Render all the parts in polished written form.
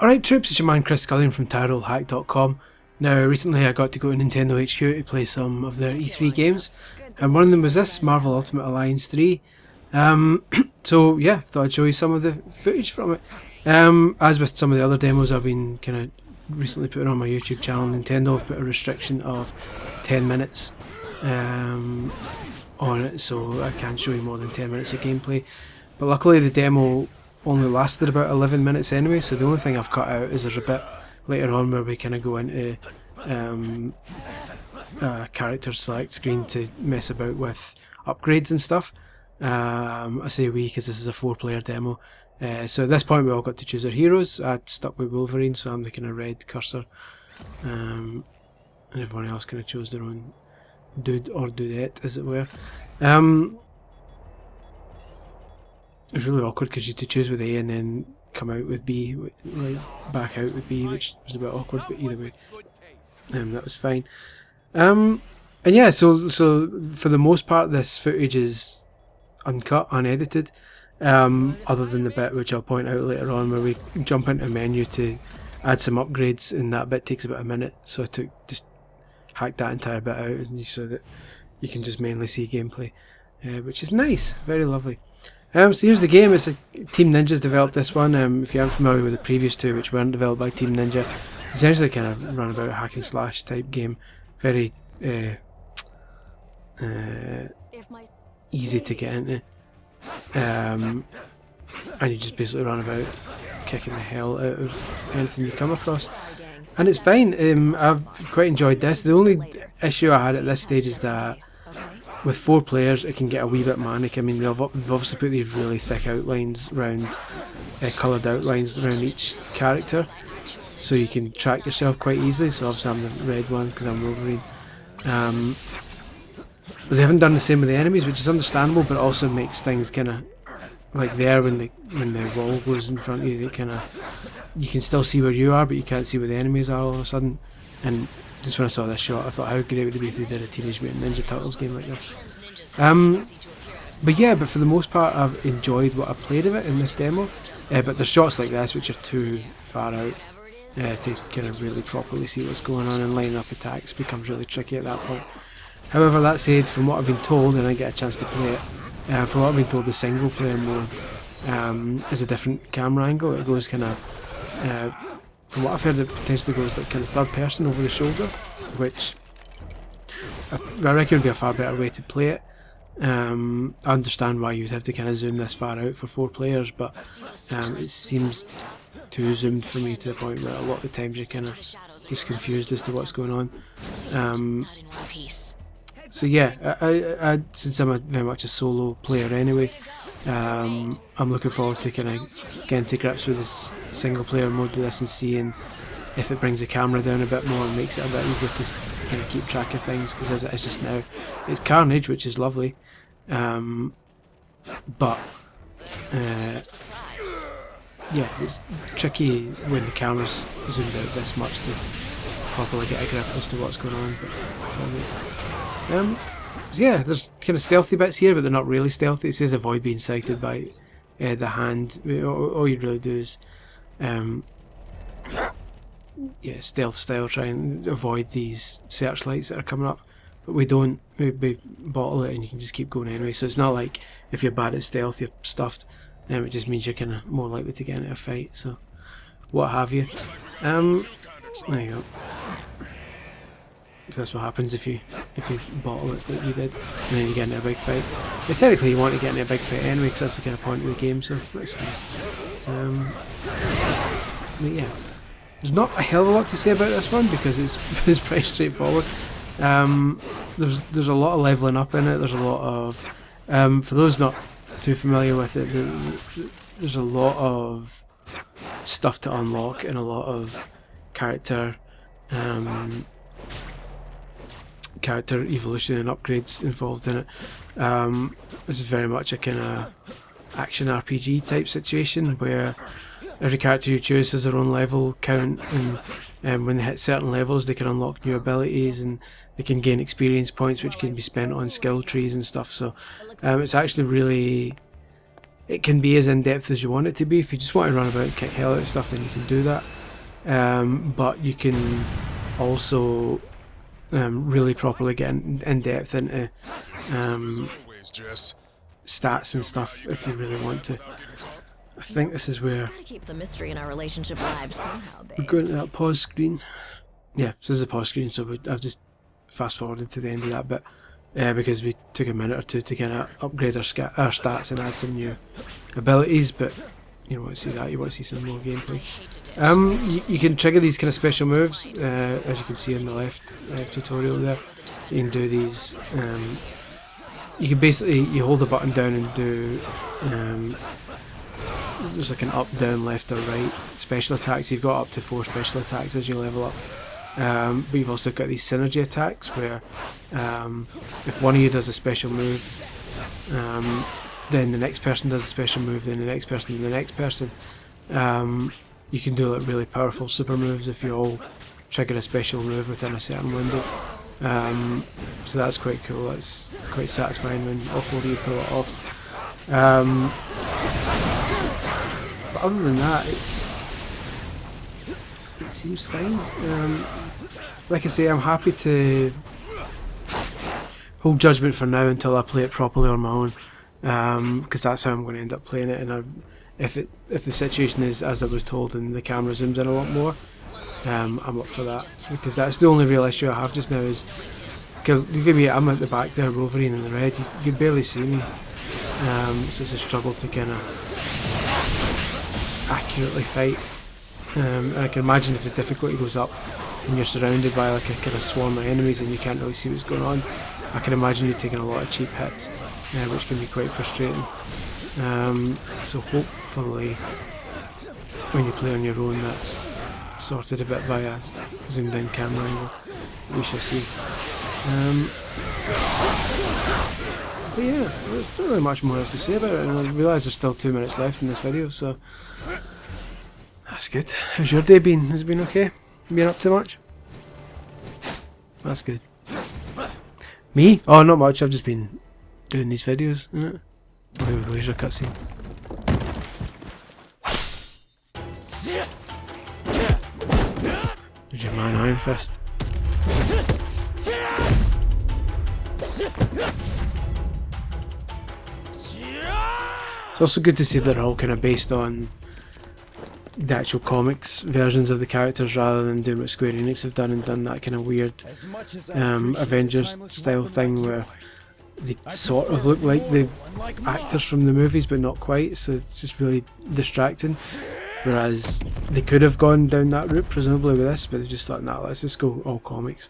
Alright troops, it's your man Chris Scullion from TireRollHack.com. Now recently I got to go to Nintendo HQ to play some of their E3 games, and one of them was this, Marvel Ultimate Alliance 3. So yeah, thought I'd show you some of the footage from it. As with some of the other demos I've been kind of recently putting on my YouTube channel, Nintendo have put a restriction of 10 minutes on it, so I can't show you more than 10 minutes of gameplay. But luckily the demo only lasted about 11 minutes anyway, so the only thing I've cut out is there's a bit later on where we kind of go into a character select screen to mess about with upgrades and stuff. I say we because this is a 4-player demo. So at this point we all got to choose our heroes. I'd stuck with Wolverine, so I'm the kind of red cursor, and everyone else kind of chose their own dude or dudette, as it were. It was really awkward because you had to choose with A and then come out with B, like back out with B, which was a bit awkward, but either way, that was fine. And yeah, so for the most part this footage is uncut, unedited, other than the bit which I'll point out later on where we jump into a menu to add some upgrades, and that bit takes about a minute, so I just hacked that entire bit out so that you can just mainly see gameplay, which is nice, very lovely. So here's the game. It's Team Ninja's developed this one. If you aren't familiar with the previous two, which weren't developed by Team Ninja, it's essentially kind of run about a hack and slash type game. Very easy to get into, and you just basically run about kicking the hell out of anything you come across, and it's fine. I've quite enjoyed this. The only issue I had at this stage is that with 4 players it can get a wee bit manic. I mean, they've obviously put these really thick outlines around, coloured outlines around each character, so you can track yourself quite easily. So obviously I'm the red one because I'm Wolverine. But they haven't done the same with the enemies, which is understandable, but also makes things kind of like there when the wall goes in front of you, you can still see where you are, but you can't see where the enemies are all of a sudden. And just when I saw this shot, I thought how great would it be if they did a Teenage Mutant Ninja Turtles game like this. But for the most part I've enjoyed what I played of it in this demo, but there's shots like this which are too far out to kind of really properly see what's going on, and lining up attacks becomes really tricky at that point. However, that said, from what I've been told, and I get a chance to play it, from what I've been told, the single player mode is a different camera angle. It goes kind of, from what I've heard, it potentially goes like kind of third person over the shoulder, which I reckon would be a far better way to play it. I understand why you'd have to kind of zoom this far out for 4 players, but it seems too zoomed for me, to the point where a lot of the times you're kind of just confused as to what's going on. So yeah, I since I'm very much a solo player anyway, I'm looking forward to kind of getting to grips with this single player mode of this and seeing if it brings the camera down a bit more and makes it a bit easier to kind of keep track of things, because as it is just now, it's carnage, which is lovely, but yeah, it's tricky when the camera's zoomed out this much to properly get a grip as to what's going on. So yeah, there's kind of stealthy bits here, but they're not really stealthy. It says avoid being sighted by the hand. All you really do is stealth style, try and avoid these searchlights that are coming up, but we don't. We bottle it and you can just keep going anyway, so it's not like if you're bad at stealth you're stuffed. It just means you're kind of more likely to get into a fight, so what have you. There you go. So that's what happens if you bottle it like you did, and then you get into a big fight. But technically you want to get into a big fight anyway, because that's the kind of point of the game, so that's fine. But yeah, there's not a hell of a lot to say about this one because it's pretty straightforward. There's a lot of leveling up in it. There's a lot of for those not too familiar with it, there's a lot of stuff to unlock and a lot of character evolution and upgrades involved in it. This is very much a kind of action RPG type situation where every character you choose has their own level count, and when they hit certain levels they can unlock new abilities and they can gain experience points which can be spent on skill trees and stuff. So it's actually really it can be as in-depth as you want it to be. If you just want to run about and kick hell out of stuff, then you can do that. But you can also really properly get in-depth into stats and stuff if you really want to. I think this is where Keep the mystery in our relationship alive somehow, babe. we're going to that pause screen. Yeah, so this is a pause screen, so I've just fast forwarded to the end of that bit because we took a minute or two to kind of upgrade our stats and add some new abilities, but you don't want to see that, you want to see some more gameplay. You can trigger these kind of special moves, as you can see on the left tutorial there. You can do these, you can basically, you hold the button down and do, there's like an up, down, left or right special attacks. You've got up to 4 special attacks as you level up. But you've also got these synergy attacks where if one of you does a special move, then the next person does a special move, then the next person, and the next person. You can do like really powerful super moves if you all trigger a special move within a certain window. So that's quite cool. That's quite satisfying when all 4 of you pull it off. But other than that, it seems fine. Like I say, I'm happy to hold judgment for now until I play it properly on my own, because that's how I'm going to end up playing it. And if the situation is as I was told and the camera zooms in a lot more, I'm up for that, because that's the only real issue I have just now. Is I'm at the back there, Wolverine in the red. You can barely see me, so it's a struggle to kind of accurately fight. And I can imagine if the difficulty goes up and you're surrounded by like a kind of swarm of enemies and you can't really see what's going on, I can imagine you're taking a lot of cheap hits, which can be quite frustrating. So hopefully when you play on your own that's sorted a bit by a zoomed in camera angle. We shall see. But yeah, there's not really much more else to say about it, and I realise there's still 2 minutes left in this video, so that's good. How's your day been? Has it been okay? Been up to much? That's good. Me? Oh, not much. I've just been doing these videos, innit? Where's your cutscene? There's your man Iron Fist. It's also good to see they're all kind of based on the actual comics versions of the characters rather than doing what Square Enix have done and done that kind of weird Avengers style thing where they sort of look like the actors from the movies but not quite, so it's just really distracting. Whereas they could have gone down that route presumably with this, but they just thought, nah, let's just go all comics.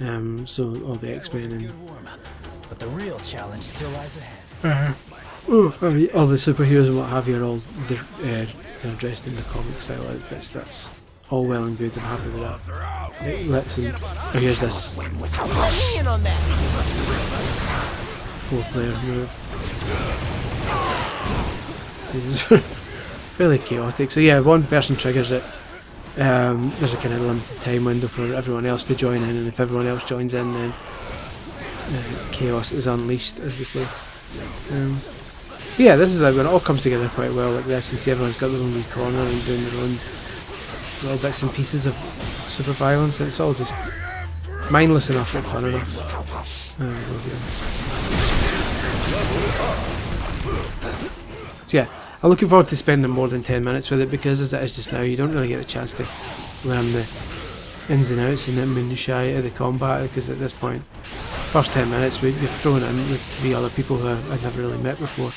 So all the X-Men and but the real challenge still lies ahead. all the superheroes and what have you are all dressed in the comic style outfits. That's all well and good. I'm happy with that. Let's see. Oh, here's this 4-player move. This is fairly chaotic. So yeah, one person triggers it. There's a kind of limited time window for everyone else to join in, and if everyone else joins in, then chaos is unleashed, as they say. But yeah, this is like when it all comes together quite well like this. You see everyone's got their own wee corner and doing their own little bits and pieces of super violence. It's all just mindless enough and fun enough. So yeah, I'm looking forward to spending more than 10 minutes with it, because as it is just now, you don't really get a chance to learn the ins and outs and the minutiae of the combat, because at this point, first 10 minutes we've thrown in with 3 other people who I'd never really met before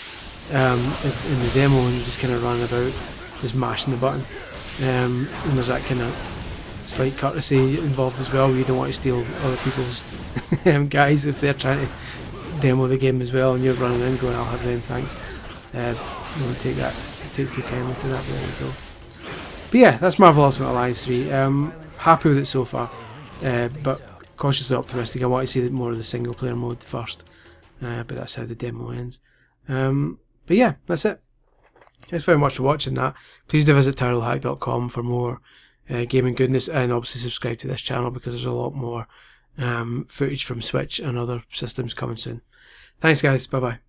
in the demo, and just kind of running about just mashing the button, and there's that kind of slight courtesy involved as well, where you don't want to steal other people's guys if they're trying to demo the game as well, and you're running in going, I'll have them, thanks. Don't take too kindly to that. There we go. But yeah, that's Marvel Ultimate Alliance 3. Happy with it so far, but cautiously optimistic. I want to see more of the single player mode first, but that's how the demo ends. But yeah, that's it. Thanks very much for watching that. Please do visit TurtleHack.com for more gaming goodness, and obviously subscribe to this channel because there's a lot more footage from Switch and other systems coming soon. Thanks guys, bye bye.